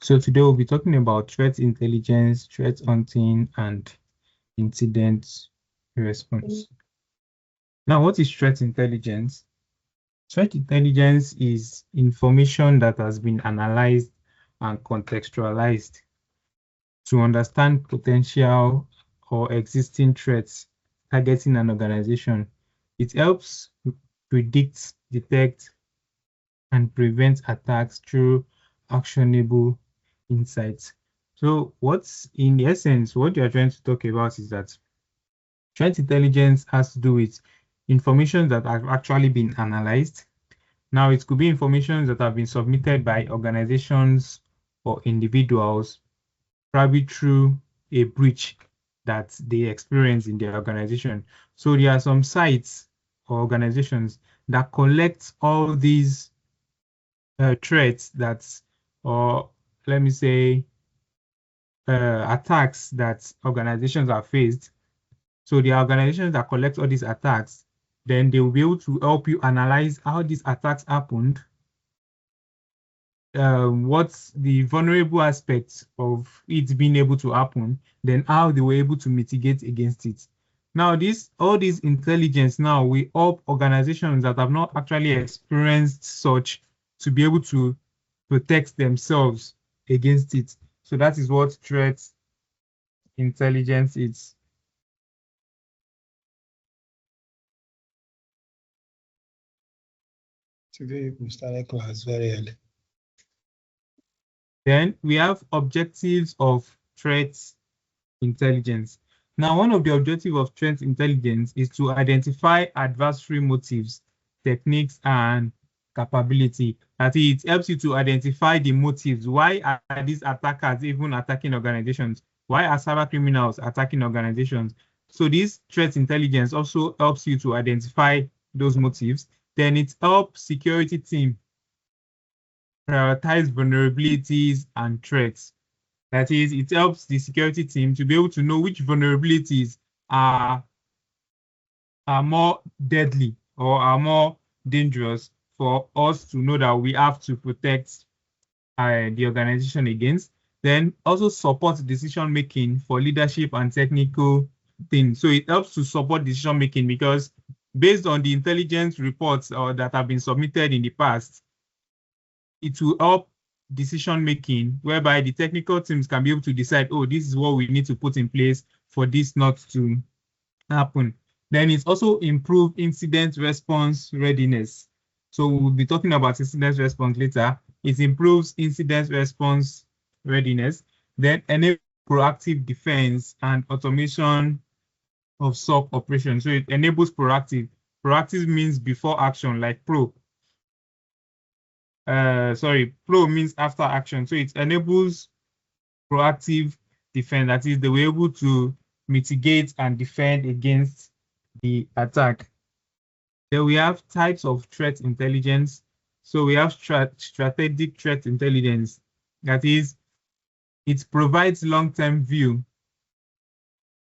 So today we'll be talking about threat intelligence, threat hunting, and incident response. Now, what is threat intelligence? Threat intelligence is information that has been analyzed and contextualized to understand potential or existing threats targeting an organization. It helps predict, detect, and prevent attacks through actionable insights. So what's in essence, what you're trying to talk about is that threat intelligence has to do with information that have actually been analyzed. Now, it could be information that have been submitted by organizations or individuals, probably through a breach that they experience in their organization. So there are some sites or organizations that collect all these threats that, or let me say, attacks that organizations are faced. So the organizations that collect all these attacks, then they will be able to help you analyze how these attacks happened, what's the vulnerable aspects of it being able to happen, then how they were able to mitigate against it. Now, all this intelligence now will help organizations that have not actually experienced such to be able to protect themselves against it. So that is what threat intelligence is. Today we started class very early. Then we have objectives of threat intelligence. Now, one of the objectives of threat intelligence is to identify adversary motives, techniques, and capability. That is, it helps you to identify the motives. Why are these attackers even attacking organizations? Why are cyber criminals attacking organizations? So this threat intelligence also helps you to identify those motives. Then it helps security team prioritize vulnerabilities and threats. That is, it helps the security team to be able to know which vulnerabilities are more deadly or are more dangerous for us to know that we have to protect the organization against. Then also support decision making for leadership and technical things. So it helps to support decision making because based on the intelligence reports that have been submitted in the past, it will help decision making whereby the technical teams can be able to decide, oh, this is what we need to put in place for this not to happen. Then it's also improve incident response readiness. So we'll be talking about incident response later. It improves incident response readiness, then enable proactive defense and automation of SOC operations. So it enables proactive. Proactive means before action, like pro. Pro means after action. So it enables proactive defense. That is, they were able to mitigate and defend against the attack. Then we have types of threat intelligence. So we have strategic threat intelligence. That is, it provides long-term view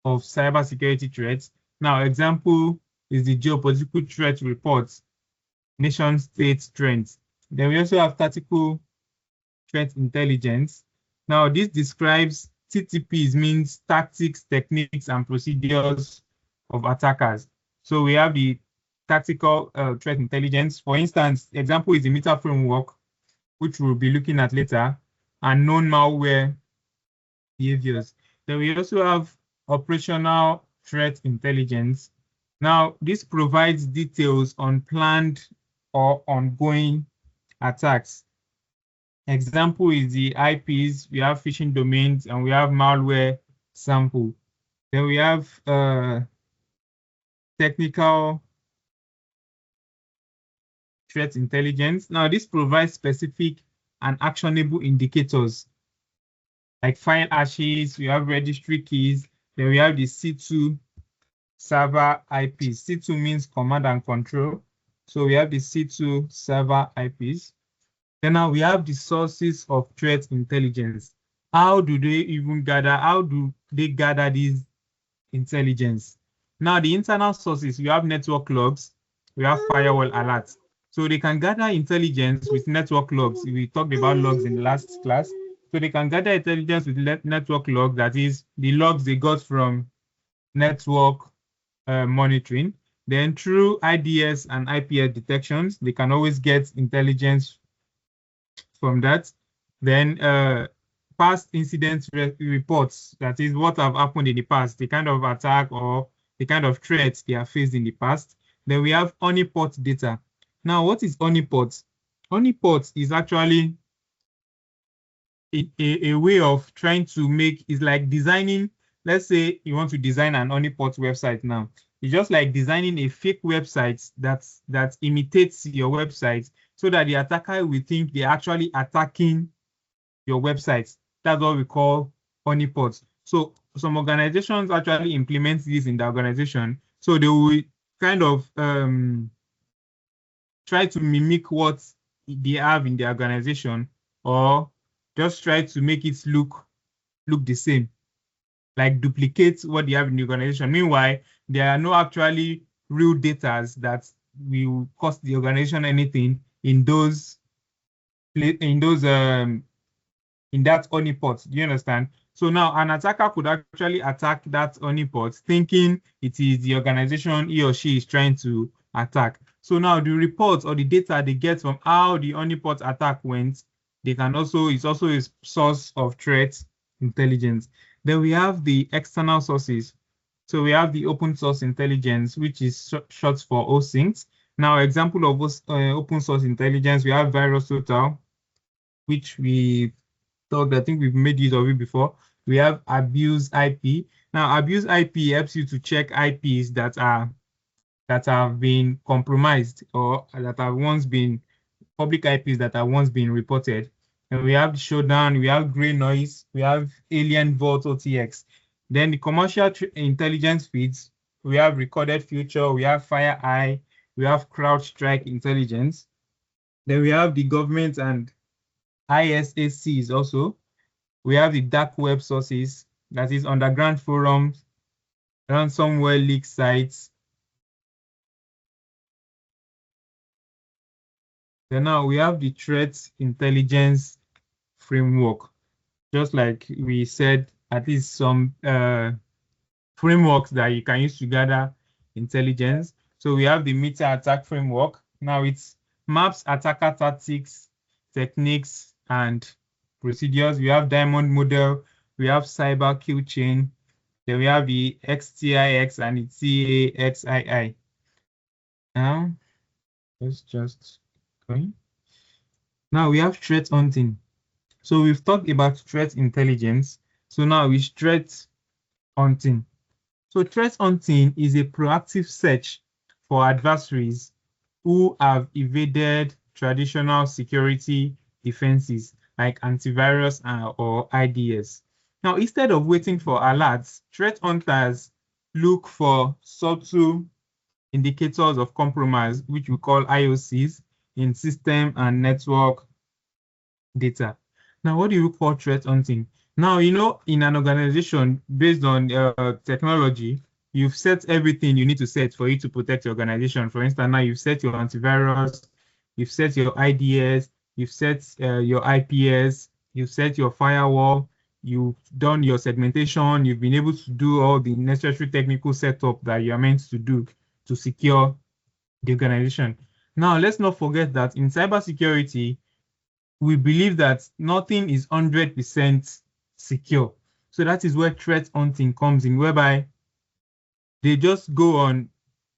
of cybersecurity threats. Now, example is the geopolitical threat reports, nation-state trends. Then we also have tactical threat intelligence. Now, this describes TTPs, means tactics, techniques, and procedures of attackers. So we have the tactical threat intelligence. For instance, example is the META framework, which we'll be looking at later, and known malware behaviors. Then we also have operational threat intelligence. Now, this provides details on planned or ongoing attacks. Example is the IPs, we have phishing domains, and we have malware sample. Then we have technical threat intelligence. Now, this provides specific and actionable indicators like file hashes, we have registry keys, then we have the C2 server IPs. C2 means command and control. So we have the C2 server IPs. Then now we have the sources of threat intelligence. How do they gather this intelligence? Now, the internal sources, we have network logs, we have firewall alerts. So they can gather intelligence with network logs. We talked about logs in the last class. So they can gather intelligence with network logs, that is, the logs they got from network monitoring. Then through IDS and IPS detections, they can always get intelligence from that. Then past incident reports, that is what have happened in the past, the kind of attack or the kind of threats they have faced in the past. Then we have honeypot data. Now, what is honeypot? Honeypot is actually a way of trying to make, is like designing, let's say you want to design an honeypot website now. It's just like designing a fake website that imitates your website so that the attacker will think they're actually attacking your website. That's what we call honeypots. So some organizations actually implement this in the organization. So they will kind of try to mimic what they have in the organization, or just try to make it look the same, like duplicate what they have in the organization. Meanwhile, there are no actually real data that will cost the organization anything in that honeypot. Do you understand? So now an attacker could actually attack that honeypot thinking it is the organization he or she is trying to attack. So now the reports or the data they get from how the honeypot attack went, it's also a source of threat intelligence. Then we have the external sources. So we have the open source intelligence, which is short for OSINT. Now, example of open source intelligence, we have Virus Total, which I think we've made use of it before. We have Abuse IP. Now, Abuse IP helps you to check IPs that have been compromised, or that have once been public IPs that have once been reported. And we have Showdown, we have Grey Noise, we have Alien Vault OTX. Then the commercial intelligence feeds, we have Recorded Future, we have FireEye, we have CrowdStrike Intelligence. Then we have the government and ISACs also. We have the dark web sources, that is underground forums, ransomware leak sites. Then now we have the threat intelligence framework. Just like we said, at least some frameworks that you can use to gather intelligence. So we have the meta attack framework. Now it maps attacker tactics, techniques, and procedures. We have diamond model. We have cyber kill chain. Then we have the XTIX and the TAXII. Now, let's just go. Now we have threat hunting. So we've talked about threat intelligence. So now it's threat hunting. So threat hunting is a proactive search for adversaries who have evaded traditional security defenses like antivirus or IDS. Now, instead of waiting for alerts, threat hunters look for subtle indicators of compromise, which we call IOCs, in system and network data. Now, what do you call threat hunting? Now, in an organization based on technology, you've set everything you need to set for you to protect your organization. For instance, now you've set your antivirus, you've set your IDS, you've set your IPS, you've set your firewall, you've done your segmentation, you've been able to do all the necessary technical setup that you are meant to do to secure the organization. Now, let's not forget that in cybersecurity, we believe that nothing is 100% secure. So that is where threat hunting comes in, whereby they just go on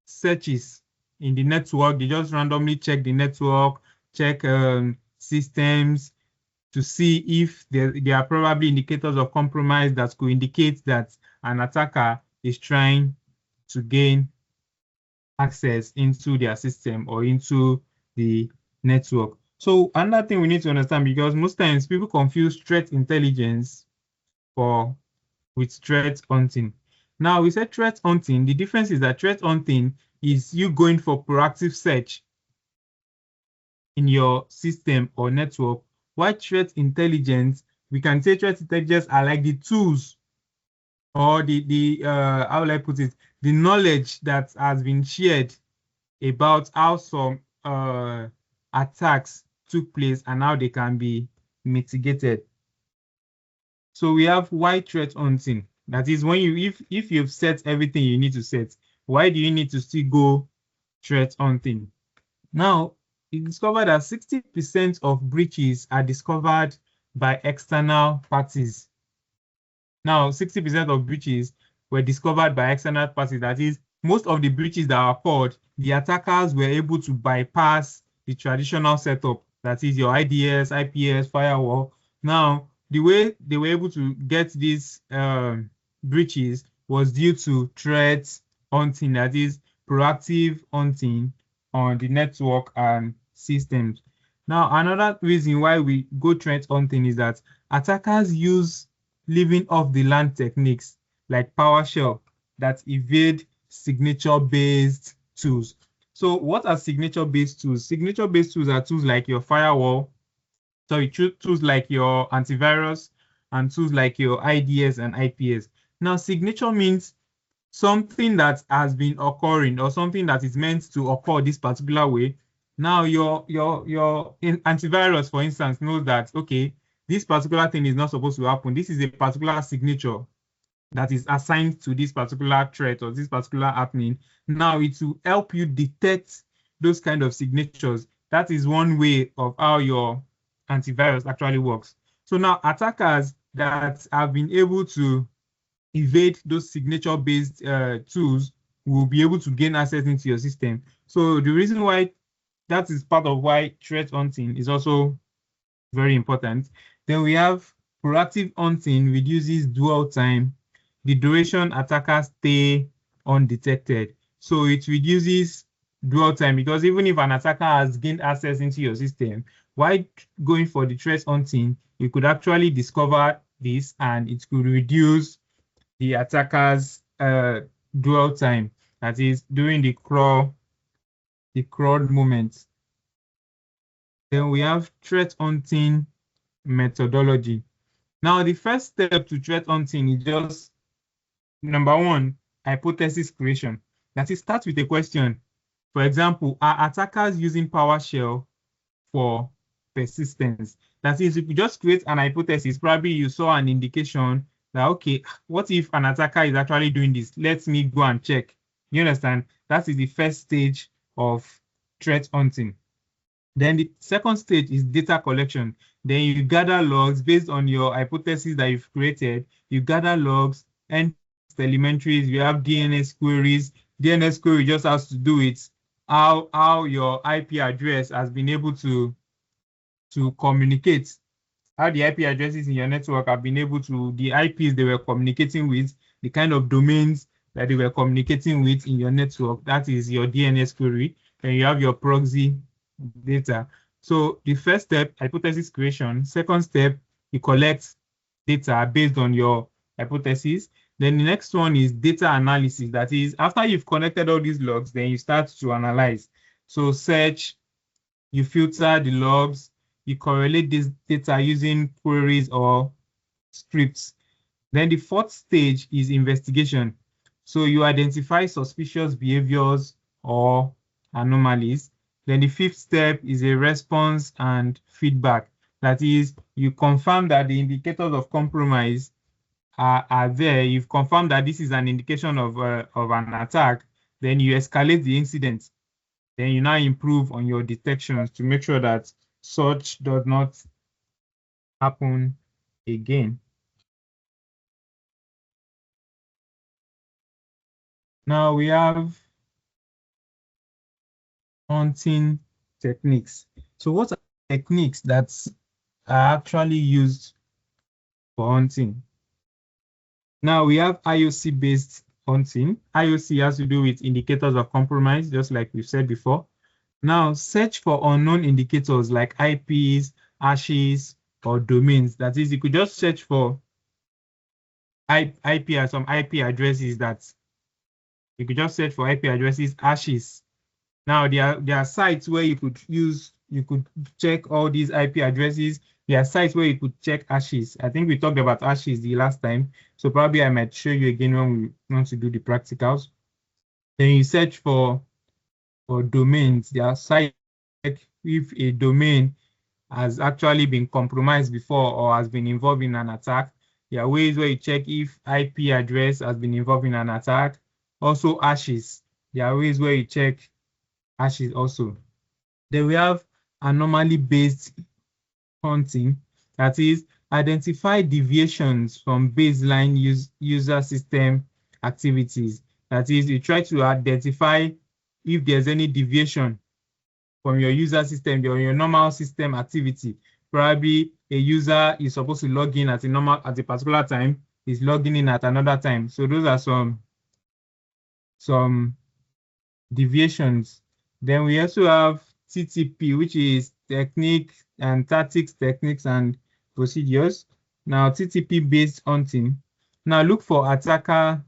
searches in the network. They just randomly check the network, check systems to see if there are probably indicators of compromise that could indicate that an attacker is trying to gain access into their system or into the network. So another thing we need to understand, because most times people confuse threat intelligence with threat hunting. Now, we said threat hunting. The difference is that threat hunting is you going for proactive search in your system or network, while threat intelligence, we can say threat intelligence are like the tools or the how will I put it, the knowledge that has been shared about how some attacks took place and how they can be mitigated. So we have why threat hunting. That is when if you've set everything you need to set, why do you need to still go threat hunting? Now, it discovered that 60% of breaches are discovered by external parties. Now, 60% of breaches were discovered by external parties. That is, most of the breaches that occurred, the attackers were able to bypass the traditional setup. That is your IDS, IPS, firewall. Now, the way they were able to get these breaches was due to threat hunting. That is proactive hunting on the network and systems. Now, another reason why we go threat hunting is that attackers use living off the land techniques like PowerShell that evade signature-based tools. So what are signature-based tools? Signature-based tools are tools like your firewall, tools like your antivirus, and tools like your IDS and IPS. Now, signature means something that has been occurring or something that is meant to occur this particular way. Now, your antivirus, for instance, knows that, okay, this particular thing is not supposed to happen. This is a particular signature that is assigned to this particular threat or this particular happening. Now, it will help you detect those kind of signatures. That is one way of how your antivirus actually works. So now attackers that have been able to evade those signature-based tools will be able to gain access into your system. So the reason why that is part of why threat hunting is also very important. Then we have proactive hunting reduces dwell time, the duration attackers stay undetected. So it reduces dwell time because even if an attacker has gained access into your system, while going for the threat hunting, you could actually discover this and it could reduce the attacker's dwell time. That is during the crawl moment. Then we have threat hunting methodology. Now, the first step to threat hunting is just number one, hypothesis creation. That is, start with a question. For example, are attackers using PowerShell for persistence? That is, if you just create an hypothesis, probably you saw an indication that, okay, what if an attacker is actually doing this? Let me go and check. You understand? That is the first stage of threat hunting. Then the second stage is data collection. Then you gather logs based on your hypothesis that you've created. You gather logs and elementaries. You have DNS queries. DNS query just has to do with how your IP address has been able to communicate, how the IP addresses in your network have been able to, the IPs they were communicating with, the kind of domains that they were communicating with in your network. That is your DNS query. Then you have your proxy data. So the first step, hypothesis creation. Second step, you collect data based on your hypothesis. Then the next one is data analysis. That is, after you've connected all these logs, then you start to analyze. So search, you filter the logs, you correlate this data using queries or scripts. Then the fourth stage is investigation. So you identify suspicious behaviors or anomalies. Then the fifth step is a response and feedback. That is, you confirm that the indicators of compromise are there. You've confirmed that this is an indication of an attack. Then you escalate the incident. Then you now improve on your detections to make sure that such does not happen again. Now we have hunting techniques. So what are techniques that are actually used for hunting? Now we have IOC-based hunting. IOC has to do with indicators of compromise, just like we've said before. Now search for unknown indicators like IPs, hashes, or domains. That is, you could just search for IP or some IP addresses that you could just search for IP addresses, hashes. Now there are sites where you could check all these IP addresses. There are sites where you could check hashes. I think we talked about hashes the last time, so probably I might show you again when we want to do the practicals. Then you search for domains. There are sites like if a domain has actually been compromised before or has been involved in an attack, There are ways where you check if IP address has been involved in an attack. Also hashes. There are ways where you check hashes also. Then we have anomaly-based hunting. That is, identify deviations from baseline user system activities. That is, you try to identify if there's any deviation from your user system, your normal system activity. Probably a user is supposed to log in at a particular time, is logging in at another time. So those are some deviations. Then we also have TTP, which is techniques and procedures. Now TTP based hunting. Now look for attacker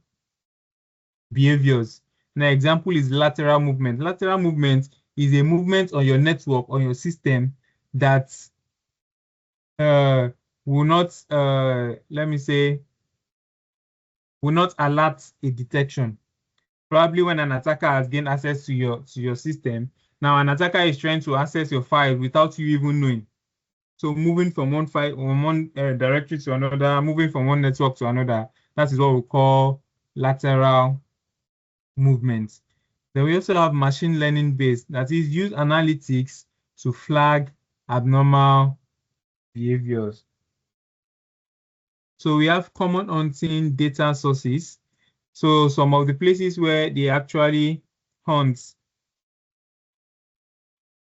behaviors. Now example is lateral movement. Lateral movement is a movement on your network, on your system that will not, will not alert a detection. Probably when an attacker has gained access to your system. Now an attacker is trying to access your file without you even knowing. So moving from one file or one directory to another, moving from one network to another, that is what we call lateral movement. Then we also have machine learning based, that is use analytics to flag abnormal behaviors. So we have common hunting data sources. So some of the places where they actually hunt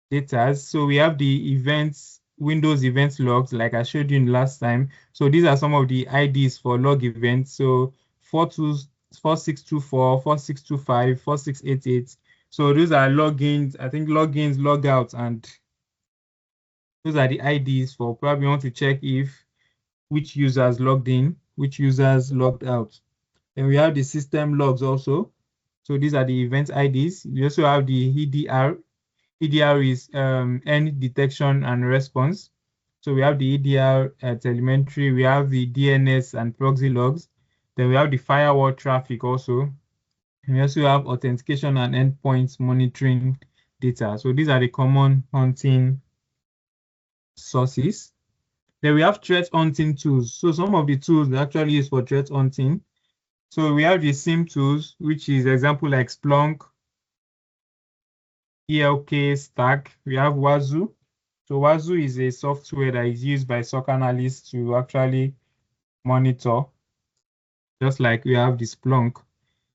data. So we have the events, Windows event logs, like I showed you in last time. So these are some of the IDs for log events. So 4624, 4625, 4688. So those are logins, I think logins, logouts, and those are the IDs for probably want to check if which users logged in, which users logged out. Then we have the system logs also. So these are the event IDs. We also have the EDR. EDR is end detection and response. So we have the EDR telemetry. We have the DNS and proxy logs. Then we have the firewall traffic also. And we also have authentication and endpoints monitoring data. So these are the common hunting sources. Then we have threat hunting tools. So some of the tools we actually use for threat hunting. So we have the SIM tools, which is example like Splunk, ELK Stack. We have Wazoo. So Wazoo is a software that is used by SOC analysts to actually monitor, just like we have the Splunk.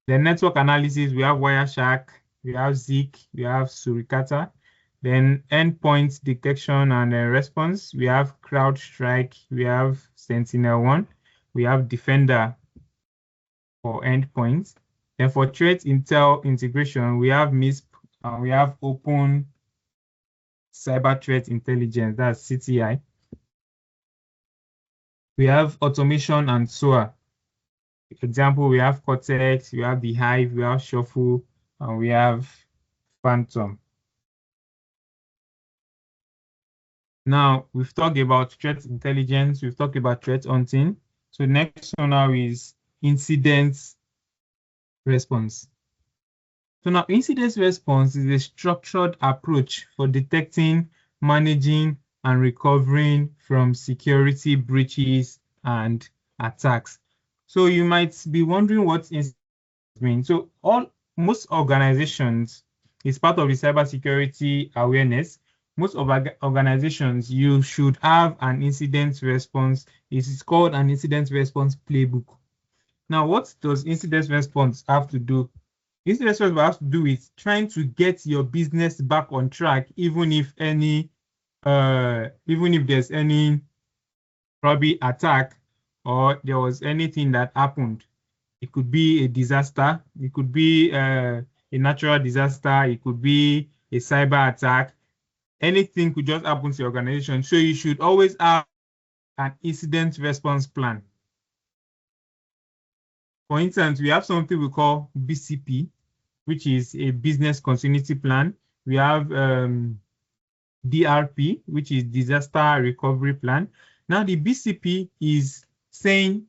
The network analysis, we have Wireshark, we have Zeek, we have Suricata. Then endpoint detection and response, we have CrowdStrike, we have Sentinel-1, we have Defender for endpoints. Then for threat intel integration, we have MISP, and we have Open Cyber Threat Intelligence, that's CTI. We have automation and SOA. For example, we have Cortex, we have the Hive, we have Shuffle, and we have Phantom. Now, we've talked about threat intelligence, we've talked about threat hunting. So next one now is incident response. So now incident response is a structured approach for detecting, managing, and recovering from security breaches and attacks. So you might be wondering what incident means. So most organizations, is part of the cybersecurity awareness. Most of organizations, you should have an incident response. It is called an incident response playbook. Now, what does incident response have to do? Incident response has to do with trying to get your business back on track, even if there's any probably attack or there was anything that happened. It could be a disaster. It could be a natural disaster. It could be a cyber attack. Anything could just happen to your organization. So you should always have an incident response plan. For instance, we have something we call BCP, which is a business continuity plan. We have DRP, which is disaster recovery plan. Now the BCP is saying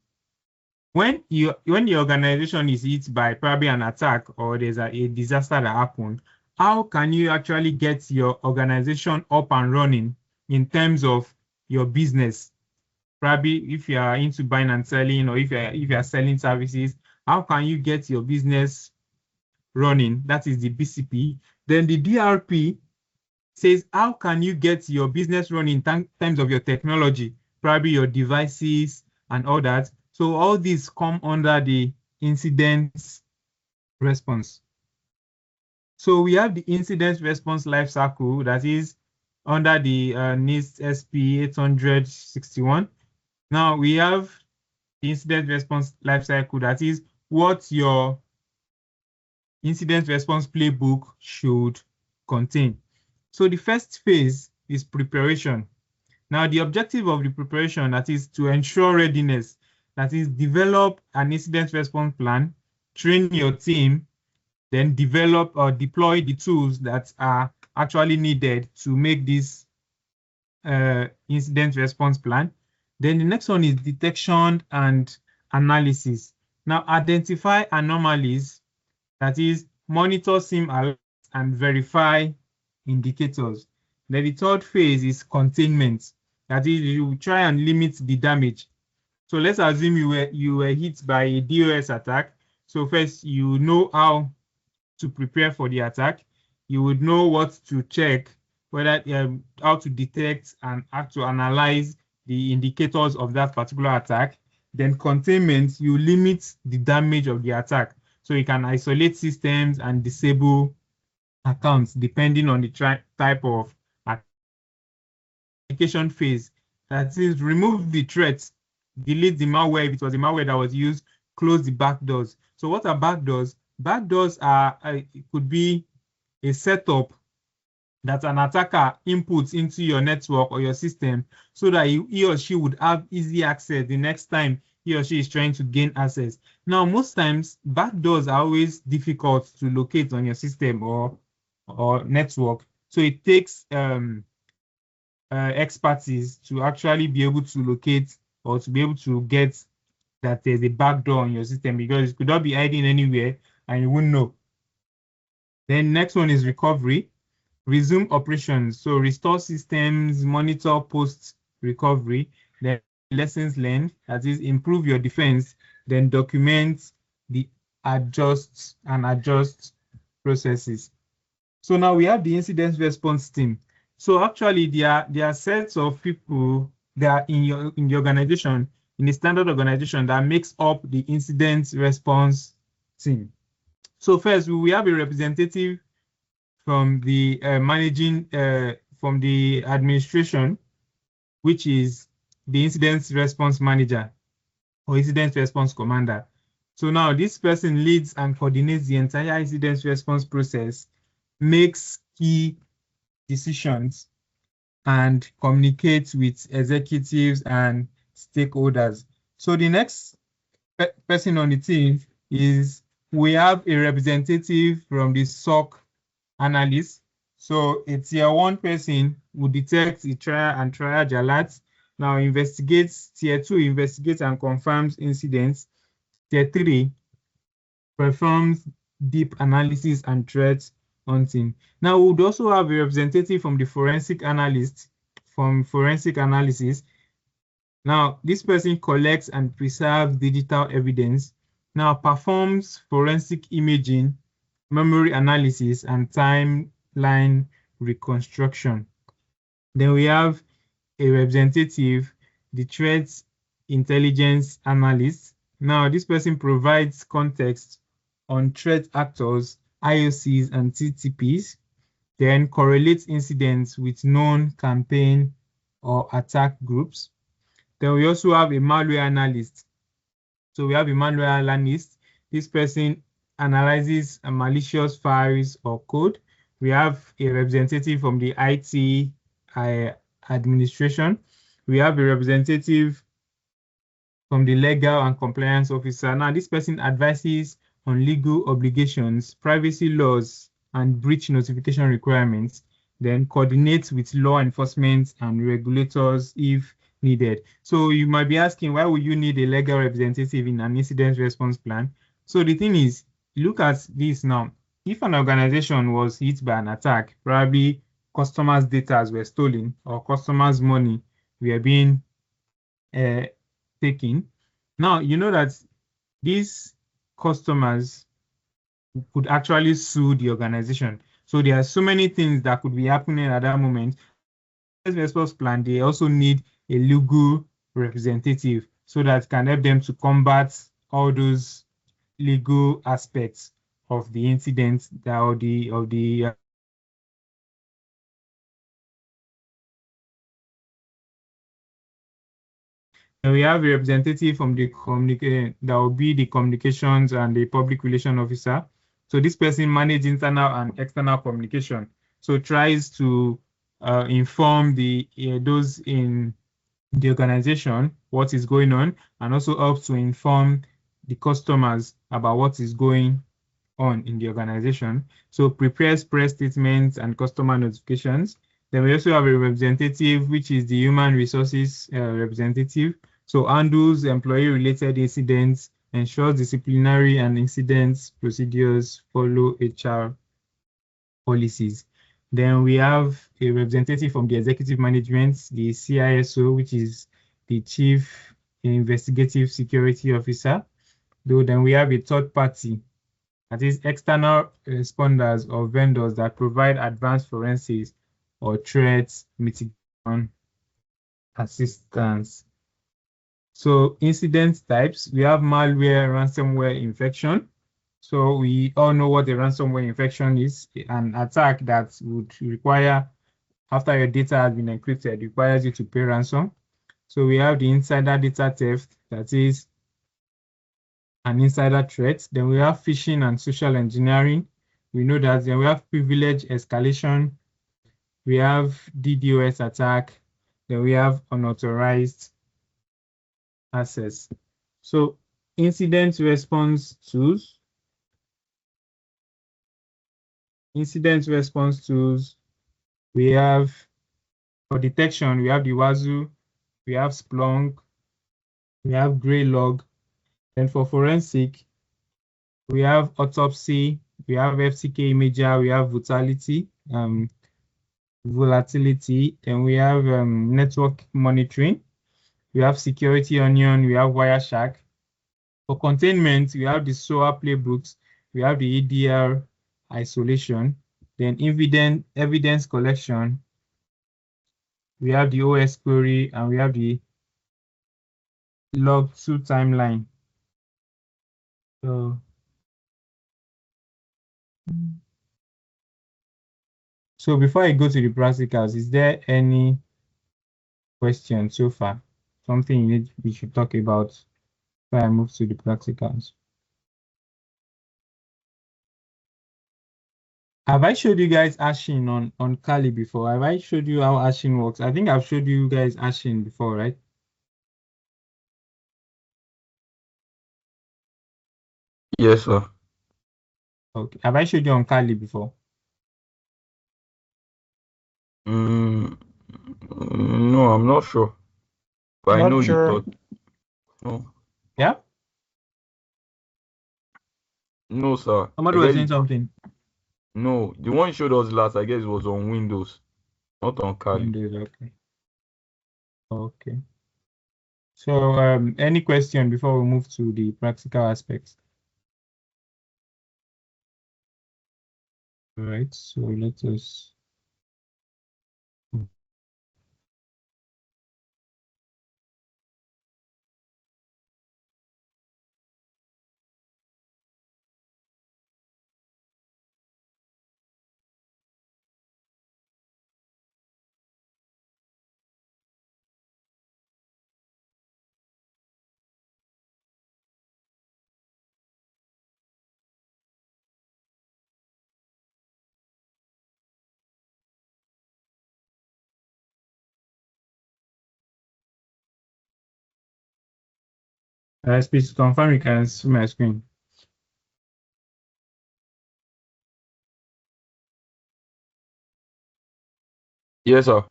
when the organization is hit by probably an attack or there's a disaster that happened, how can you actually get your organization up and running in terms of your business? Probably if you are into buying and selling, or if you are selling services, how can you get your business running? That is the BCP. Then the DRP says, how can you get your business running in terms of your technology, probably your devices and all that. So all these come under the incident response. So we have the incident response lifecycle that is under the NIST SP 861. Now we have the incident response lifecycle that is what your incident response playbook should contain. So the first phase is preparation. Now the objective of the preparation, that is to ensure readiness, that is develop an incident response plan, train your team, then develop or deploy the tools that are actually needed to make this incident response plan. Then the next one is detection and analysis. Now identify anomalies, that is monitor SIM alerts and verify indicators. Then the third phase is containment. That is, you will try and limit the damage. So let's assume you were hit by a DOS attack. So first, you know how to prepare for the attack. You would know what to check, whether how to detect and how to analyze the indicators of that particular attack. Then containment, you limit the damage of the attack. So you can isolate systems and disable accounts depending on the type of application phase. That is, remove the threat, delete the malware if it was a malware that was used, close the backdoors. So what are backdoors? Backdoors are it could be a setup that an attacker inputs into your network or your system so that he or she would have easy access the next time he or she is trying to gain access. Now, most times, backdoors are always difficult to locate on your system or network. So it takes expertise to actually be able to locate or to be able to get that there's a backdoor on your system, because it could not be hiding anywhere and you wouldn't know. Then next one is recovery. Resume operations. So restore systems, monitor post recovery. Then lessons learned, that is improve your defense. Then document the adjust processes. So now we have the incident response team. So actually there are sets of people that are in the organization, in the standard organization, that makes up the incident response team. So first, we have a representative from the from the administration, which is the incident response manager or incident response commander. So now this person leads and coordinates the entire incident response process, makes key decisions, and communicates with executives and stakeholders. So the next person on the team is, we have a representative from the SOC analyst. So a tier 1 person who detects the trial and triage alerts. Now investigates, tier 2 investigates and confirms incidents. Tier 3 performs deep analysis and threat hunting. Now we would also have a representative from the forensic analyst, from forensic analysis. Now this person collects and preserves digital evidence. Now performs forensic imaging, memory analysis, and timeline reconstruction. Then we have a representative, the threat intelligence analyst. Now this person provides context on threat actors, IOCs, and TTPs, then correlates incidents with known campaign or attack groups. Then we also have a malware analyst. So we have a malware analyst. This person analyzes malicious files or code. We have a representative from the IT administration. We have a representative from the legal and compliance officer. Now this person advises on legal obligations, privacy laws, and breach notification requirements, then coordinates with law enforcement and regulators if needed. So you might be asking, why would you need a legal representative in an incident response plan? So the thing is, look at this now. If an organization was hit by an attack, probably customers' data were stolen or customers' money were being taking. Now, you know that these customers could actually sue the organization. So there are so many things that could be happening at that moment. Response plan, they also need a legal representative so that can help them to combat all those legal aspects of the incident that or the we have a representative from the that will be the communications and the public relation officer. So this person manages internal and external communication. So tries to inform the those in the organization what is going on, and also helps to inform the customers about what is going on in the organization. So prepares press statements and customer notifications. Then we also have a representative, which is the human resources representative. So handles employee-related incidents, ensures disciplinary and incidents procedures follow HR policies. Then we have a representative from the executive management, the CISO, which is the Chief Investigative Security Officer. Though then we have a third party, that is external responders or vendors that provide advanced forensics or threat mitigation assistance. So incident types, we have malware, ransomware, infection. So we all know what a ransomware infection is, an attack that would require, after your data has been encrypted, requires you to pay ransom. So we have the insider data theft, that is an insider threat. Then we have phishing and social engineering. We know that. Then we have privilege escalation. We have DDoS attack. Then we have unauthorized access. So incident response tools. Incident response tools. We have for detection, we have the Wazoo, we have Splunk, we have Greylog. Then for forensic, we have autopsy, we have FCK Imager, we have volatility, and we have network monitoring. We have Security Onion, we have Wireshark. For containment, we have the SOA playbooks, we have the EDR isolation, then evidence collection, we have the OS query, and we have the log2 timeline. So before I go to the practicals, is there any question so far? Something we should talk about before I move to the practicals? Have I showed you guys hashing on Kali before? Have I showed you how hashing works? I think I've showed you guys hashing before, right? Yes, sir. Okay. Have I showed you on Kali before? No, I'm not sure. But I know you sure. taught. No, Yeah? no, sir. Somebody was saying something. No, the one you showed us last, I guess, was on Windows, not on Kali. Windows, okay. Okay. So any question before we move to the practical aspects? All right, so let us. Please confirm you can see my screen. Yes, sir.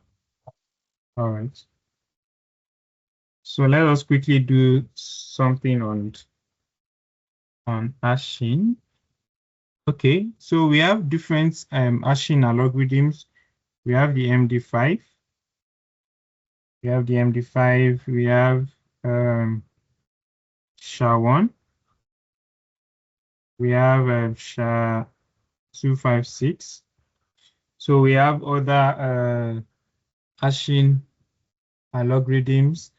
All right. So let us quickly do something on hashing. Okay, so we have different hashing algorithms. We have the MD5, We have the MD5. We have SHA-1. We have SHA-256. So we have other hashing algorithms.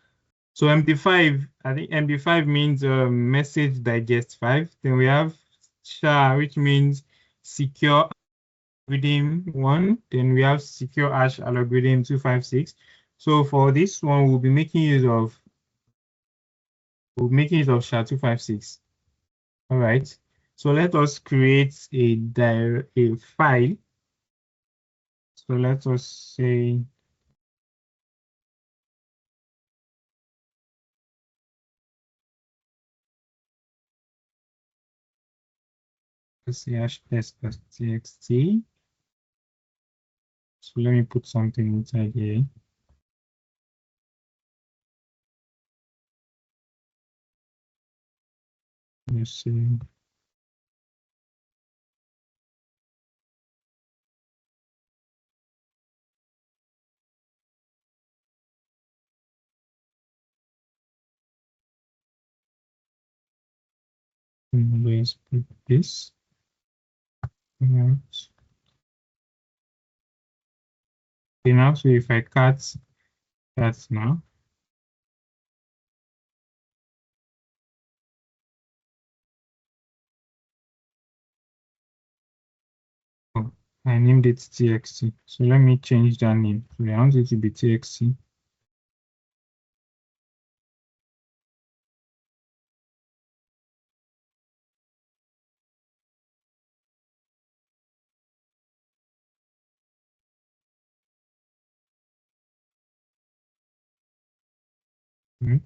So MD5, I think MD5 means message digest 5. Then we have SHA, which means secure algorithm 1. Then we have secure hash algorithm 256. So for this one, we'll be making use of SHA-256. All right. So let us create a file. So let us say /s.txt. So let me put something inside here. Let's see. Let's put this. Right. Okay, now, so if I cut that now, oh, I named it txt. So let me change that name. So I want it to be txt. Right.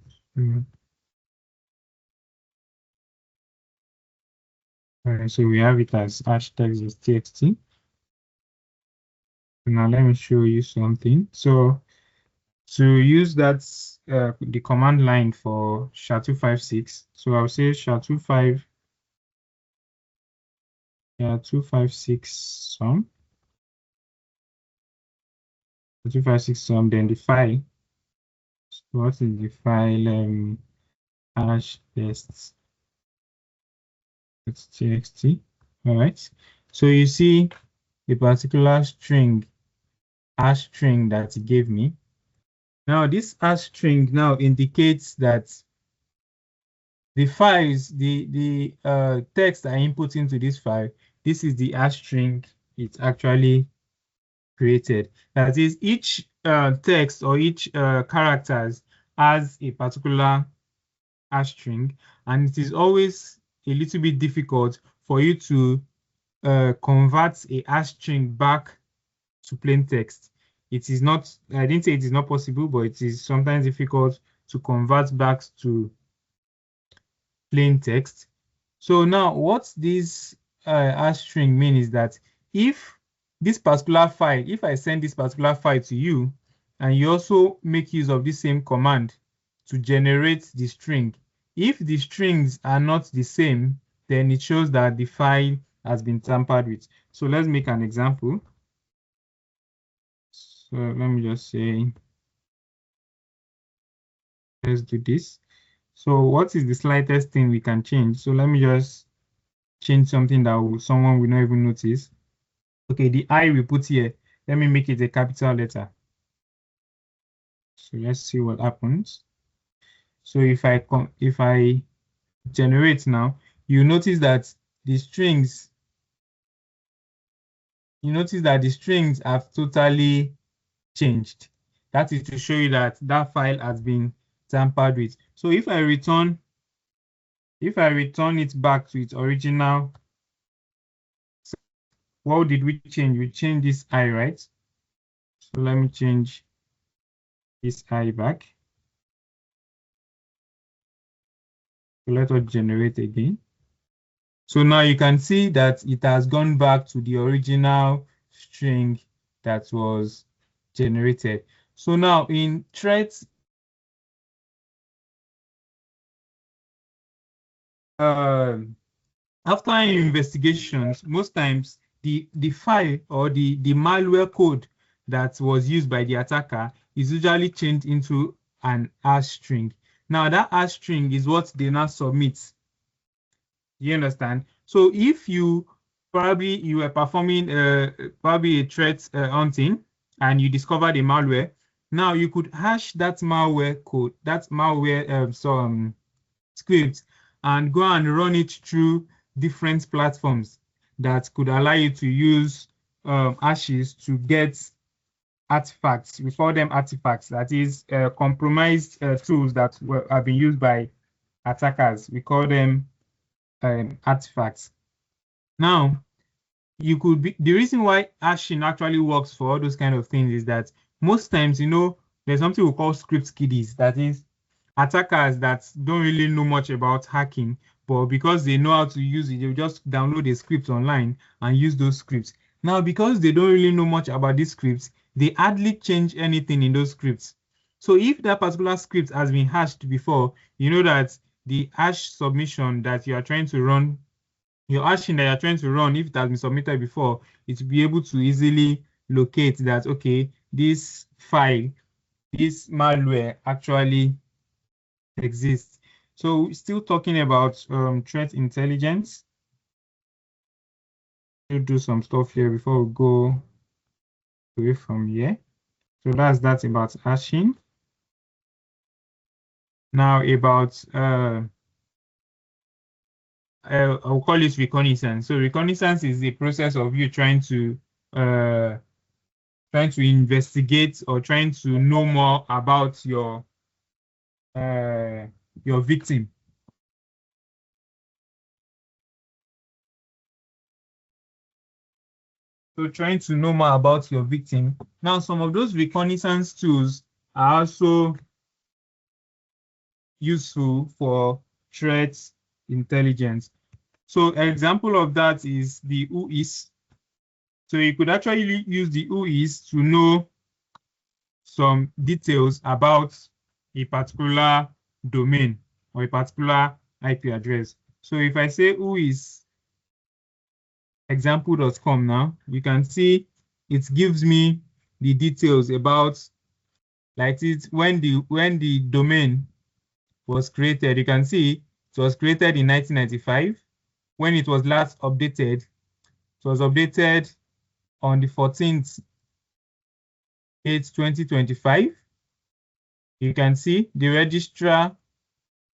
All right, so we have it as hashtag is txt. Now let me show you something. So to use that the command line for SHA-256, so I'll say SHA-256 sum, 256 sum, then the file. So what is the file? Hash tests txt. All right. So you see the particular hash string that it gave me. Now this hash string now indicates that the files, the text I input into this file, this is the hash string it actually created. That is, each text or each characters has a particular hash string, and it is always a little bit difficult for you to convert a hash string back to plain text. It is not, I didn't say it is not possible, but it is sometimes difficult to convert back to plain text. So now what this hash string mean is that if this particular file, if I send this particular file to you, and you also make use of this same command to generate the string, if the strings are not the same, then it shows that the file has been tampered with. So let's make an example. So let me just say, let's do this. So what is the slightest thing we can change? So let me just change something that someone will not even notice. Okay, the I we put here, let me make it a capital letter. So let's see what happens. So if I generate now, you notice that the strings, have totally changed. That is to show you that that file has been tampered with. So if I return it back to its original, what did we change? We changed this I, right? So let me change this I back. So let us generate again. So now you can see that it has gone back to the original string that was generated. So now in threats, after investigations, most times the file or the malware code that was used by the attacker is usually changed into an hash string. Now that hash string is what they now submit. You understand? So if you were performing probably a threat hunting and you discovered a malware, now you could hash that malware code, that malware script, and go and run it through different platforms that could allow you to use hashes to get artifacts. We call them artifacts. That is compromised tools that have been used by attackers. We call them artifacts. Now, the reason why hashing actually works for all those kind of things is that most times, there's something we call script kiddies. That is attackers that don't really know much about hacking, but because they know how to use it, they'll just download a script online and use those scripts. Now, because they don't really know much about these scripts, they hardly change anything in those scripts. So if that particular script has been hashed before, you know that the hash submission that you are trying to run, your hashing that you're trying to run, if it has been submitted before, it will be able to easily locate that, okay, this file, this malware actually exists. So still talking about threat intelligence. We'll do some stuff here before we go away from here. So that's about hashing. Now about I'll call it reconnaissance. So reconnaissance is the process of you trying to investigate or trying to know more about your victim. So trying to know more about your victim. Now, some of those reconnaissance tools are also useful for threat intelligence. So an example of that is the OSINT. So you could actually use the OSINT to know some details about a particular domain or a particular IP address. So if I say OSINT example.com now, you can see it gives me the details about, like, it when the domain was created. You can see it was created in 1995. When it was last updated, it was updated on the 14th 8 2025. You can see the registrar,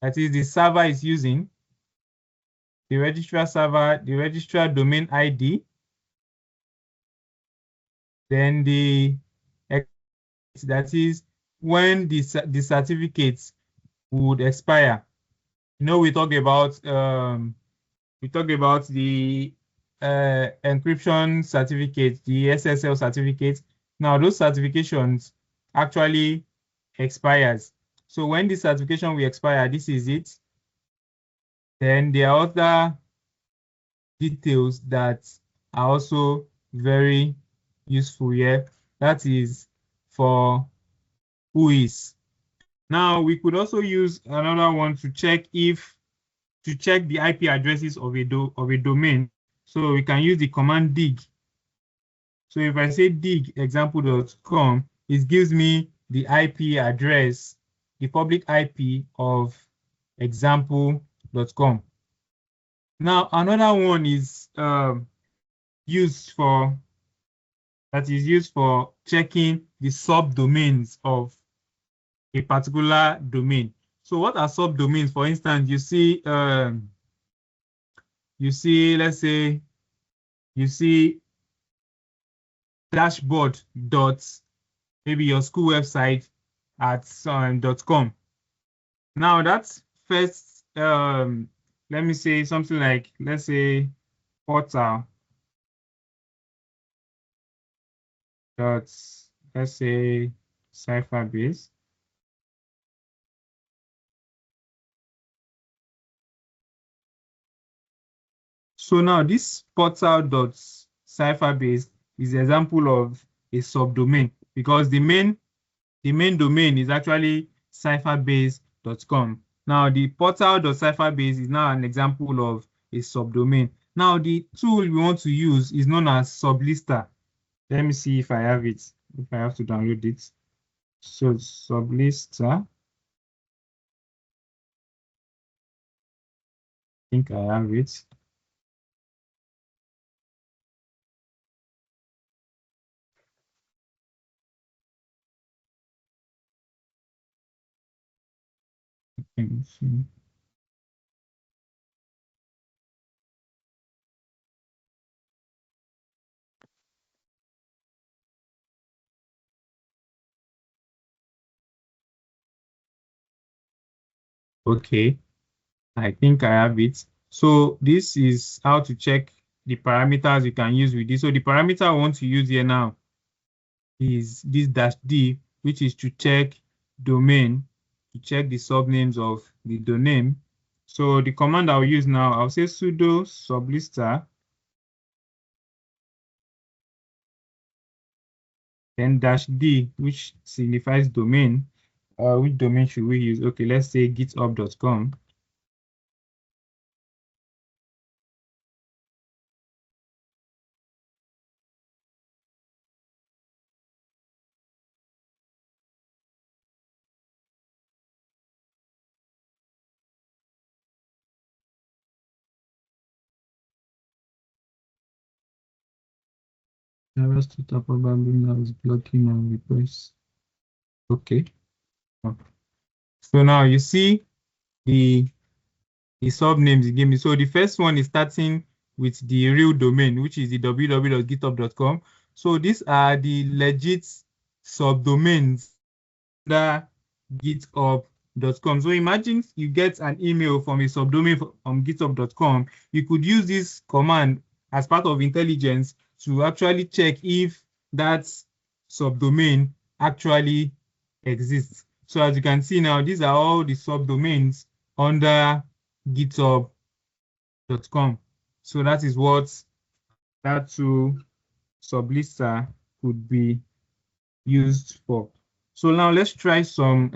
that is the server is using, the registrar server, the registrar domain ID, then that is when the certificates would expire. We talk about the encryption certificate, the SSL certificate. Now those certifications actually expires. So when the certification will expire, this is it. Then there are other details that are also very useful here. That is for OSINT. Now we could also use another one to check the IP addresses of a domain. So we can use the command dig. So if I say dig example.com, it gives me the IP address, the public IP of example.com. Now another one is used for checking the subdomains of a particular domain. So what are subdomains? For instance, let's say you see dashboard dot maybe your school website at .com. Now that's first, let me say something like, let's say portal dot, let's say Cipherbase. So now this portal.cipherbase is an example of a subdomain, because the main domain is actually cipherbase.com. Now the portal.cipherbase is now an example of a subdomain. Now the tool we want to use is known as sublister. Let me see if I have it, if I have to download it. So sublist, I think I have it. Okay, I think I have it. So this is how to check the parameters you can use with this. So the parameter I want to use here now is this -d, which is to check domain, to check the subnames of the domain. So the command I'll use now, I'll say sudo sublister, then -d, which signifies domain. Which domain should we use? Okay, let's say github.com. Analyst probably now is blocking my request. Okay. So now you see the subnames it gave me. So the first one is starting with the real domain, which is the www.github.com. So these are the legit subdomains that github.com. So imagine you get an email from a subdomain from github.com. You could use this command as part of intelligence to actually check if that subdomain actually exists. So as you can see now, these are all the subdomains under github.com. So that is what that tool sublister could be used for. So now let's try some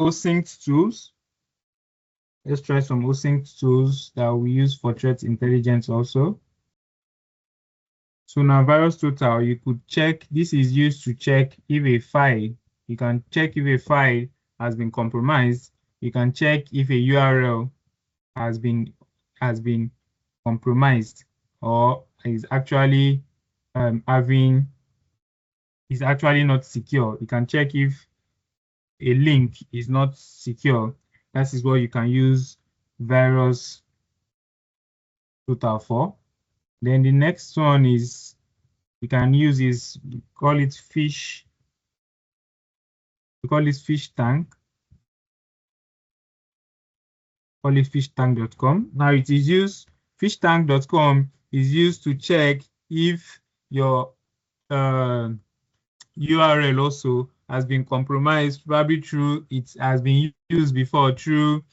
OSINT tools. Let's try some OSINT tools that we use for threat intelligence also. So now virus total, you could check, this is used to check if a file, you can check if a file has been compromised. You can check if a URL has been compromised or is actually is actually not secure. You can check if a link is not secure. That is what you can use virus total for. Then the next one is you can use is we call it fish tank. Call it fishtank.com. Now it is used, fishtank.com is used to check if your URL also has been compromised, probably through it has been used before through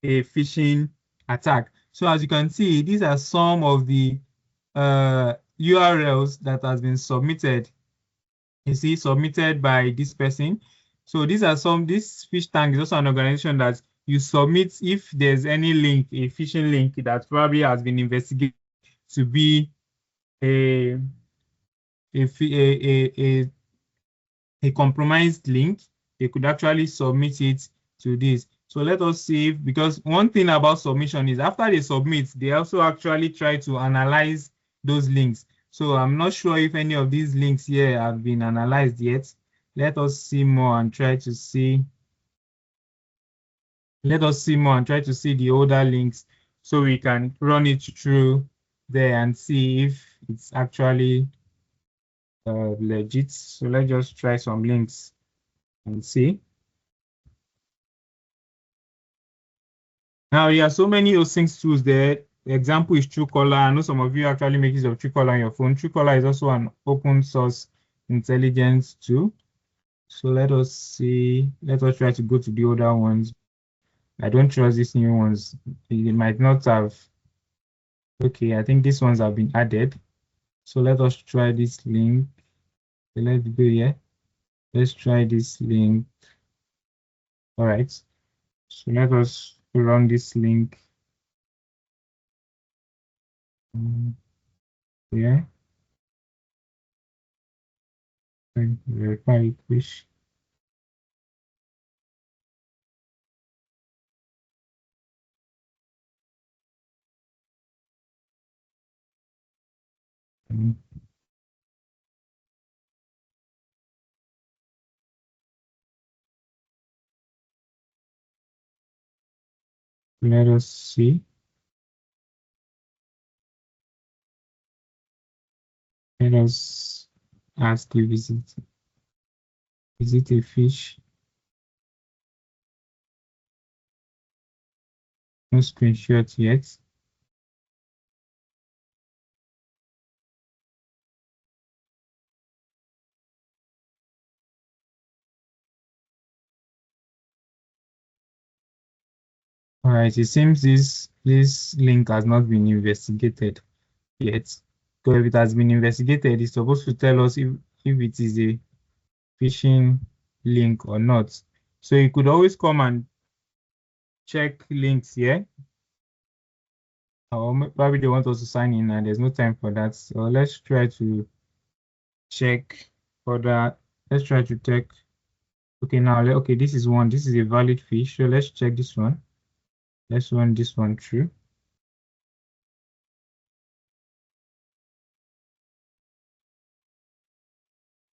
a phishing attack. So as you can see, these are some of the URLs that has been submitted. You see, submitted by this person. So these are some, this fish tank is also an organization that you submit if there's any link, a phishing link that probably has been investigated to be a compromised link, they could actually submit it to this. So let us see, because one thing about submission is after they submit, they also actually try to analyze those links. So I'm not sure if any of these links here have been analyzed yet. Let us see more and try to see. Let us see more and try to see the older links so we can run it through there and see if it's actually legit. So let's just try some links and see. Now, there are so many OSINT tools there. The example is Truecaller. I know some of you actually make use of Truecaller on your phone. Truecaller is also an open source intelligence tool. So let us see. Let us try to go to the older ones. I don't trust these new ones. They might not have. Okay, I think these ones have been added. So let us try this link. Okay, let's go here. Let's try this link. All right. So let us run this link. Yeah. Verify it, wish. Let us see. Let us ask the visit. Is it a fish? No screenshot yet. All right, it seems this link has not been investigated yet. So if it has been investigated, it's supposed to tell us if it is a phishing link or not. So you could always come and check links here. Or probably they want us to sign in and there's no time for that. So let's try to check further. Let's try to check. Okay, now, okay, this is one. This is a valid fish. So let's check this one. Let's run this one through.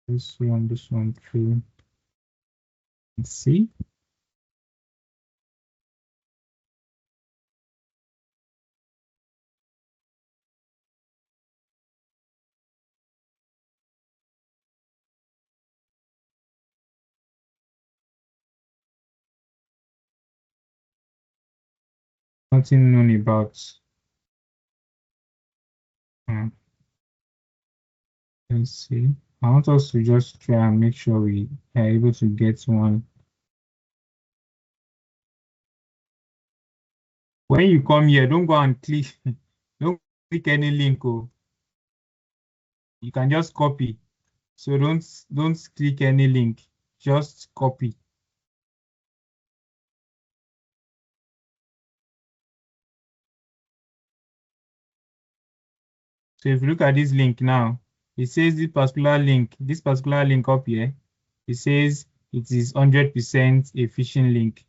Let's run this one through. Let's see. Nothing known about. Let's see. I want us to just try and make sure we are able to get one. When you come here, don't go and click. Don't click any link. Oh. You can just copy. So don't click any link. Just copy. So if you look at this link now, it says this particular link up here, it says it is 100% a phishing link.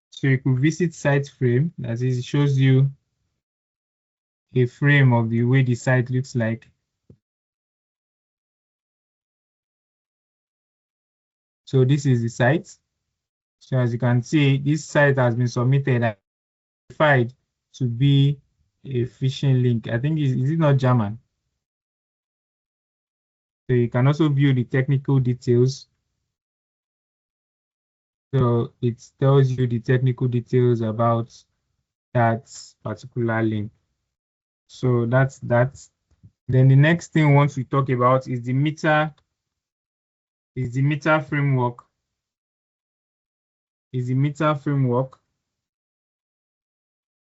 So you could visit site frame, that is, it shows you a frame of the way the site looks like. So this is the site. So as you can see, this site has been submitted and verified to be a phishing link. I think, is it not German? So you can also view the technical details. So it tells you the technical details about that particular link. So that's that. Then the next thing once we talk about is the meter framework.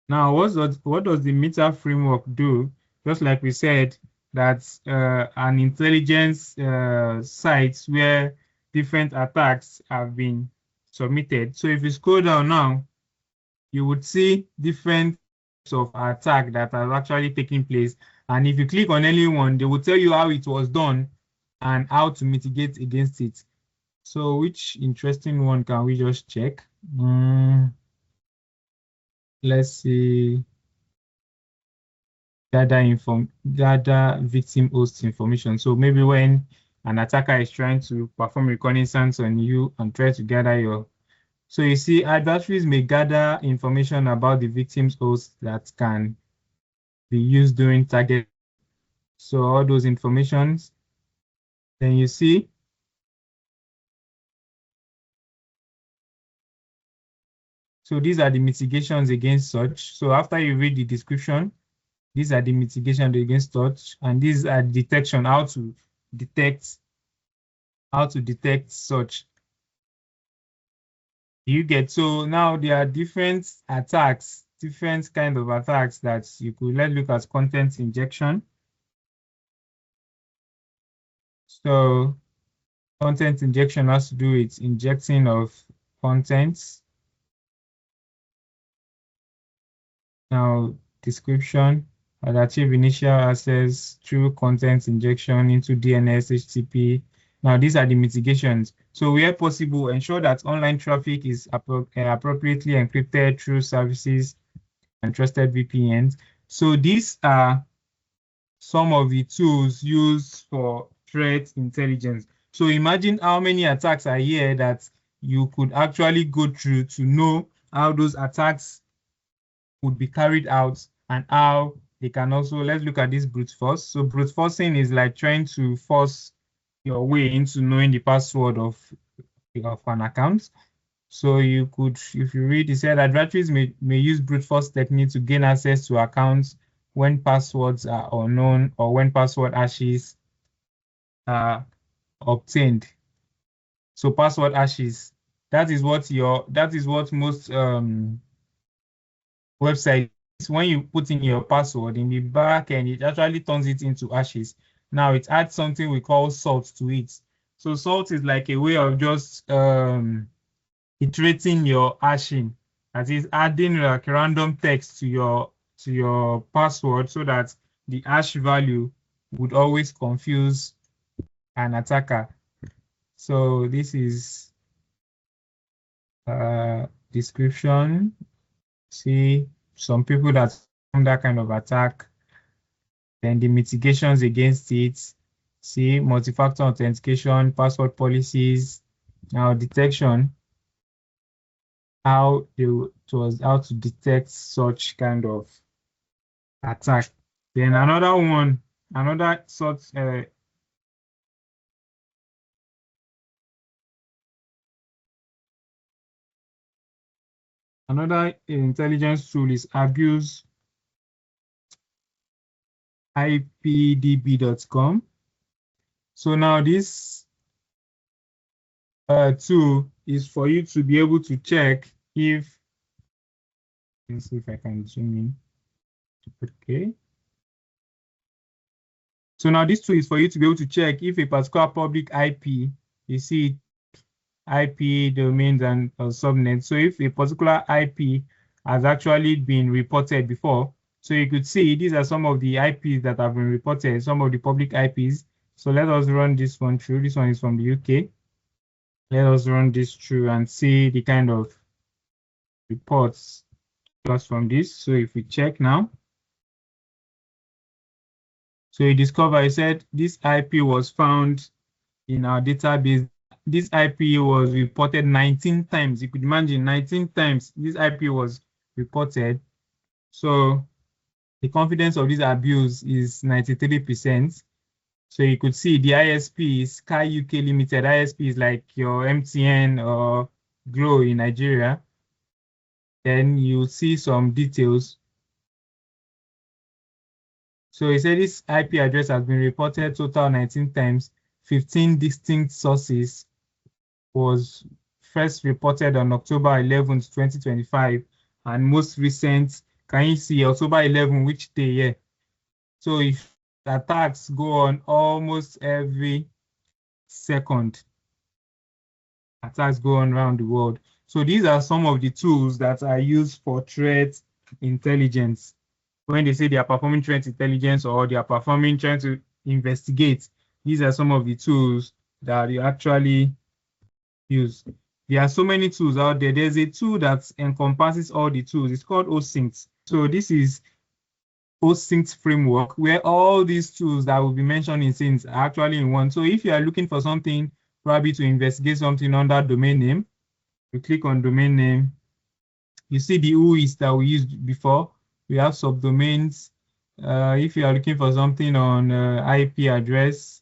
Now, what does the meter framework do? Just like we said, that's an intelligence site where different attacks have been submitted. So if you scroll down now, you would see different types of attack that are actually taking place. And if you click on any one, they will tell you how it was done and how to mitigate against it. So which interesting one can we just check? Let's see. Gather victim host information. So maybe when an attacker is trying to perform reconnaissance on you and try to gather your. So you see, adversaries may gather information about the victim's host that can be used during target. So all those informations. Then you see. So these are the mitigations against such. So after you read the description, these are the mitigations against such, and these are detection, how to detect such. You get, so now there are different attacks, different kind of attacks that you could. Let's look at content injection. So content injection has to do with injecting of contents. Now description. and achieve initial access through content injection into DNS, HTTP. Now, these are the mitigations. So where possible, ensure that online traffic is appropriately encrypted through services and trusted VPNs. So these are some of the tools used for threat intelligence. So imagine how many attacks are here that you could actually go through to know how those attacks would be carried out and how they can also, let's look at this brute force. So brute forcing is like trying to force your way into knowing the password of an account. So you could, if you read, it said adversaries may use brute force technique to gain access to accounts when passwords are unknown or when password hashes are obtained. So password hashes, that is what most websites, when you put in your password in the back end, it actually turns it into hashes. Now it adds something we call salt to it. So salt is like a way of just iterating your hashing. That is adding like random text to your password so that the hash value would always confuse an attacker. So this is description. See some people that that kind of attack, then the mitigations against it. See multi-factor authentication, password policies. Now detection, how to detect such kind of attack. Then another one, another sort another intelligence tool is abuse ipdb.com. So now this tool is for you to be able to check if, let's see if I can zoom in. Okay. So now this tool is for you to be able to check if a particular public IP, you see IP domains and subnets. So if a particular IP has actually been reported before, so you could see these are some of the IPs that have been reported, some of the public IPs. So let us run this one through. This one is from the UK. Let us run this through and see the kind of reports just from this. So if we check now, so you discover, it said this IP was found in our database. This IP was reported 19 times. You could imagine 19 times this IP was reported. So the confidence of this abuse is 93%. So you could see the ISP is Sky UK Limited. ISP is like your MTN or Glo in Nigeria. Then you see some details. So it said this IP address has been reported total 19 times, 15 distinct sources, was first reported on October 11th, 2025, and most recent, can you see October 11, which day? Yeah. So if attacks go on almost every second, attacks go on around the world. So these are some of the tools that are used for threat intelligence. When they say they are performing threat intelligence or they are performing trying to investigate, these are some of the tools that you actually use. There are so many tools out there. There's a tool that encompasses all the tools. It's called OSINT. So this is OSINT framework where all these tools that will be mentioned in SINT are actually in one. So if you are looking for something, probably to investigate something under domain name, you click on domain name. You see the UIs that we used before. We have subdomains. If you are looking for something on IP address,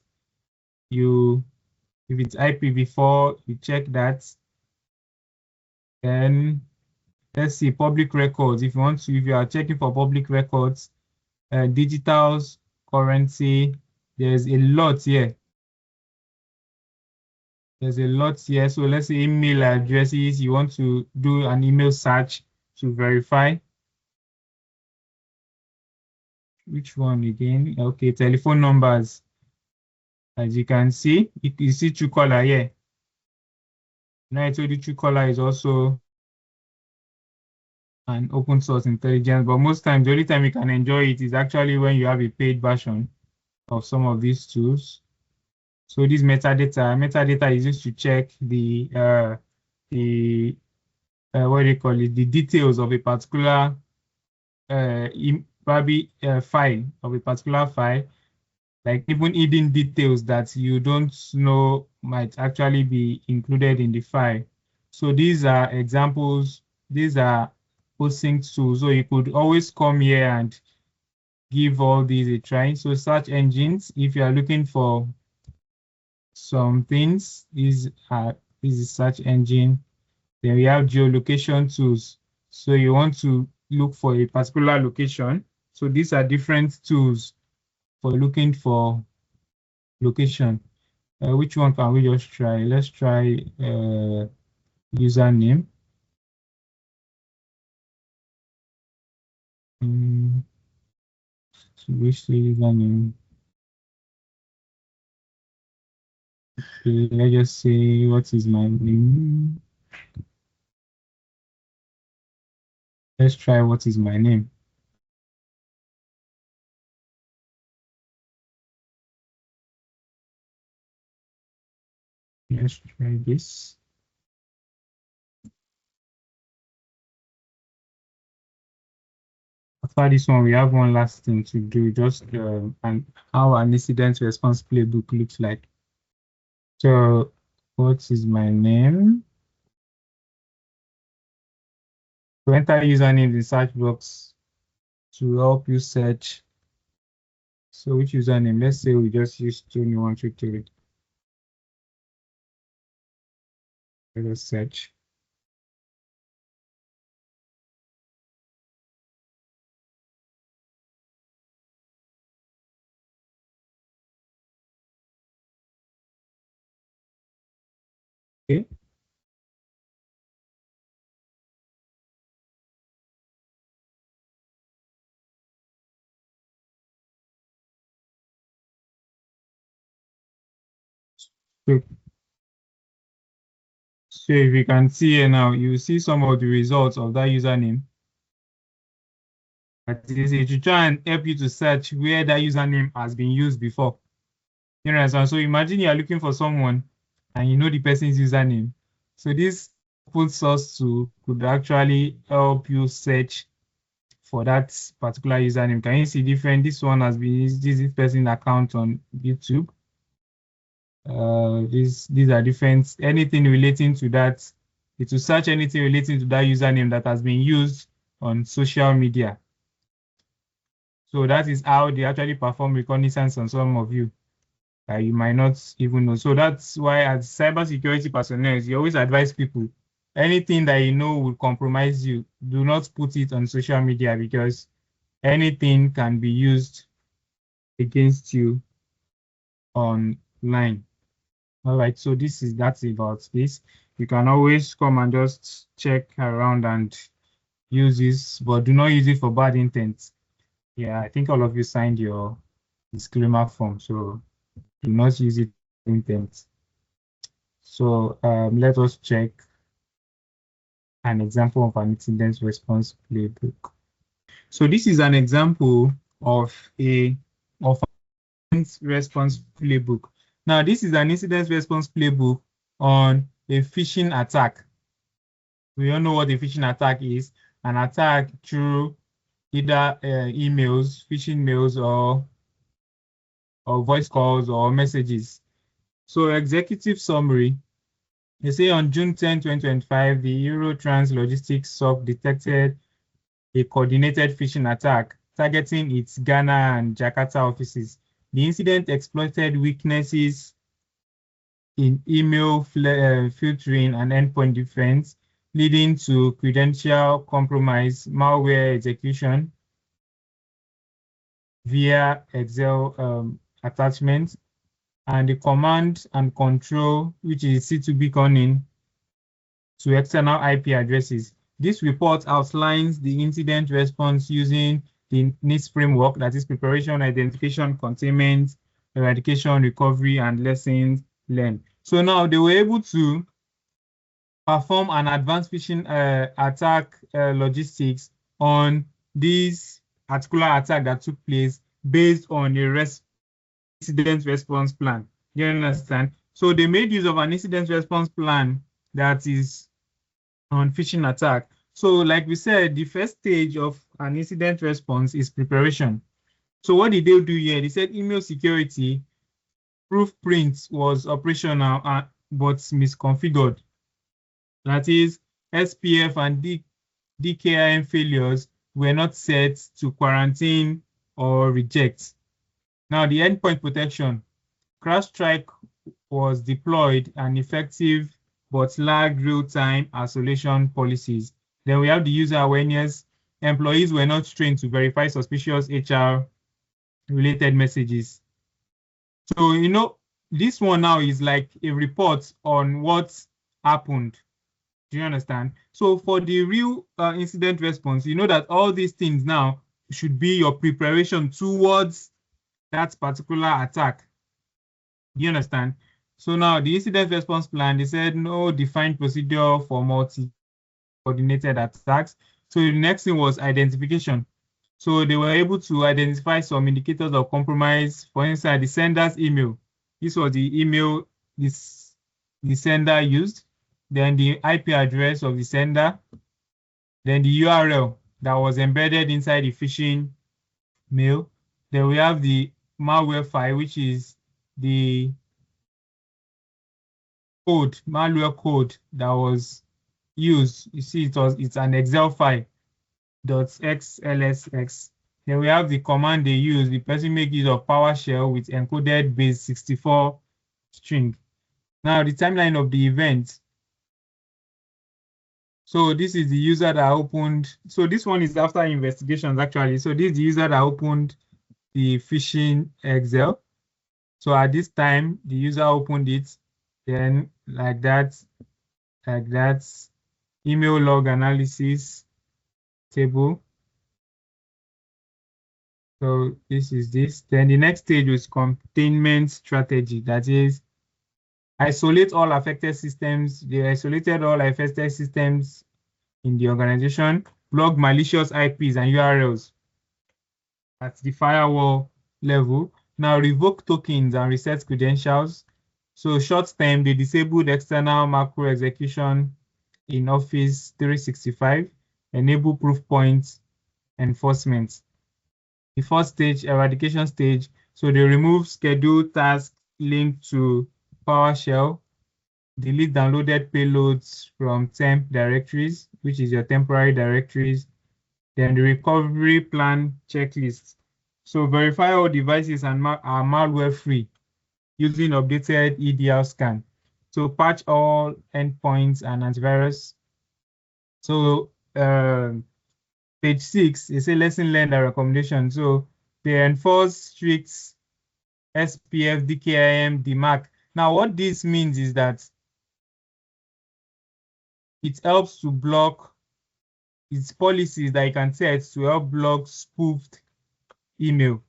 if it's IPv4, you check that. Then let's see public records. If you are checking for public records, digitals, currency, there's a lot here. There's a lot here. So let's say email addresses. You want to do an email search to verify. Which one again? Okay, telephone numbers. As you can see, you see Truecaller here. Now I told you Truecaller is also and open source intelligence, but most times the only time you can enjoy it is actually when you have a paid version of some of these tools. So this metadata is used to check the what do you call it, the details of a particular probably file of a particular file, like even hidden details that you don't know might actually be included in the file. So these are examples. These are OSINT tools. So you could always come here and give all these a try. So search engines, if you are looking for some things, is a search engine. Then we have geolocation tools. So you want to look for a particular location. So these are different tools for looking for location. Which one can we just try? Let's try username. So which username? Okay, let's just say, what is my name? Let's try what is my name. Let's try this. After this one, we have one last thing to do, just and how an incident response playbook looks like. So, what is my name? To enter username in the search box to help you search. So, which username? Let's say we just use 2123. Let us search. Okay. So if you can see here now, you see some of the results of that username. That is, it will try and help you to search where that username has been used before. You know, so imagine you are looking for someone and you know the person's username. So this open source tool could actually help you search for that particular username. Can you see different? This one has been used, this person account on YouTube. These are different. Anything relating to that, it will search anything relating to that username that has been used on social media. So that is how they actually perform reconnaissance on some of you that you might not even know. So that's why, as cybersecurity personnel, you always advise people, anything that you know will compromise you, do not put it on social media, because anything can be used against you online. All right, so that's about this. You can always come and just check around and use this, but do not use it for bad intent. Yeah, I think all of you signed your disclaimer form, so do not use it for intent. So let us check an example of an incident response playbook. So this is an example of an incident response playbook. Now, this is an incident response playbook on a phishing attack. We all know what a phishing attack is. An attack through either emails, phishing mails, or voice calls or messages. So executive summary, they say on June 10, 2025, the Eurotrans Logistics SOC detected a coordinated phishing attack targeting its Ghana and Jakarta offices. The incident exploited weaknesses in email filtering and endpoint defense, leading to credential compromise, malware execution via Excel attachments, and the command and control, which is C2B conning, to external IP addresses. This report outlines the incident response using the NIST framework, that is preparation, identification, containment, eradication, recovery, and lessons learned. So now they were able to perform an advanced phishing attack logistics on this particular attack that took place based on a incident response plan. Do you understand? So they made use of an incident response plan that is on phishing attack. So like we said, the first stage of an incident response is preparation. So what did they do here? They said email security proof print was operational but misconfigured. That is, SPF and DKIM failures were not set to quarantine or reject. Now, the endpoint protection. CrowdStrike was deployed and effective but lagged real-time isolation policies. Then we have the user awareness. Employees were not trained to verify suspicious HR-related messages. So, this one now is like a report on what happened. Do you understand? So for the real incident response, you know that all these things now should be your preparation towards that particular attack. Do you understand? So now the incident response plan, they said no defined procedure for multi-coordinated attacks. So the next thing was identification. So they were able to identify some indicators of compromise. For instance, the sender's email. This was the email the sender used. Then the IP address of the sender. Then the URL that was embedded inside the phishing mail. Then we have the malware file, which is the malware code that was used. You see, it's an Excel file, .xlsx. Then we have the command they use. The person make use of PowerShell with encoded base 64 string. Now the timeline of the event. So this is the user that opened. So this one is after investigations actually. So this is the user that opened the phishing Excel. So at this time, the user opened it. Then like that, email log analysis table. So this is this. Then the next stage was containment strategy. That is, isolate all affected systems. They isolated all affected systems in the organization, block malicious IPs and URLs at the firewall level. Now revoke tokens and reset credentials. So short term, they disabled external macro execution in Office 365, enable proof point enforcement. The first stage, eradication stage. So they remove scheduled tasks linked to PowerShell, delete downloaded payloads from temp directories, which is your temporary directories. Then the recovery plan checklist. So verify all devices are malware free using updated EDR scan. So patch all endpoints and antivirus. So page 6 is a lesson learned and recommendation. So they enforce strict SPF, DKIM, DMARC. Now what this means is that it helps to block its policies that you can set to help block spoofed email.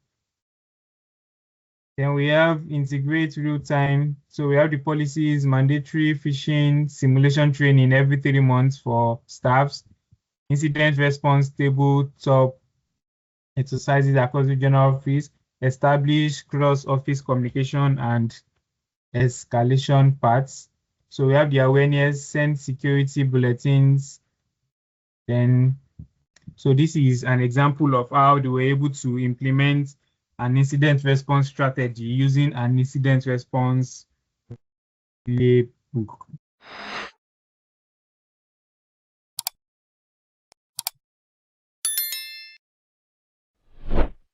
Then we have integrate real time. So we have the policies, mandatory phishing simulation training every 3 months for staffs, incident response tabletop exercises across the general office, establish cross-office communication and escalation paths. So we have the awareness, send security bulletins. Then, so this is an example of how they were able to implement an incident response strategy using an incident response playbook.